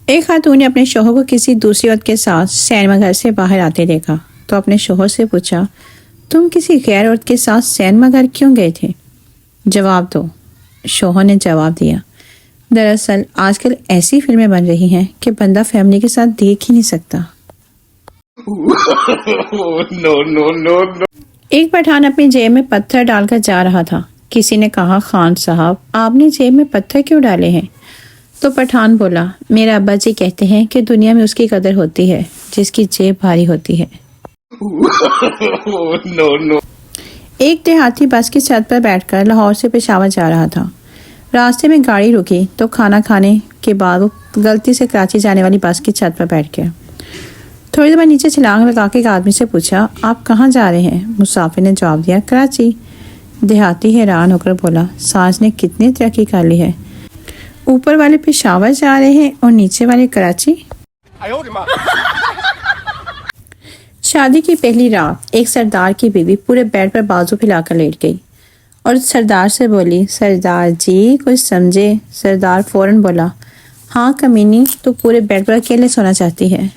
ایک خاتون نے اپنے شوہر کو کسی دوسری عورت کے ساتھ سینما گھر سے باہر آتے دیکھا تو اپنے شوہر سے پوچھا، تم کسی غیر عورت کے ساتھ سینما گھر کیوں گئے تھے؟ جواب دو۔ شوہر نے جواب دیا، دراصل آج کل ایسی فلمیں بن رہی ہیں کہ بندہ فیملی کے ساتھ دیکھ ہی نہیں سکتا۔ ایک پٹھان اپنی جیب میں پتھر ڈال کر جا رہا تھا۔ کسی نے کہا، خان صاحب آپ نے جیب میں پتھر کیوں ڈالے ہیں؟ تو پٹھان بولا، میرے ابا جی کہتے ہیں کہ دنیا میں اس کی قدر ہوتی ہے جس کی جیب بھاری ہوتی ہے۔ ایک دیہاتی بس کی چھت پر بیٹھ کر لاہور سے پشاور جا رہا تھا۔ راستے میں گاڑی رکی تو کھانا کھانے کے بعد وہ غلطی سے کراچی جانے والی بس کی چھت پر بیٹھ گیا۔ تھوڑی دیر بعد نیچے چھلانگ لگا کے ایک آدمی سے پوچھا، آپ کہاں جا رہے ہیں؟ مسافر نے جواب دیا، کراچی۔ دیہاتی حیران ہو کر بولا، ساز نے کتنی ترقی کر لی ہے، اوپر والے پشاور جا رہے ہیں اور نیچے والے کراچی۔ شادی کی پہلی رات ایک سردار کی بیوی پورے بیڈ پر بازو پھیلا کر لیٹ گئی اور سردار سے بولی، سردار جی کچھ سمجھے؟ سردار فوراً بولا، ہاں کمینی، تو پورے بیڈ پر اکیلے سونا چاہتی ہے؟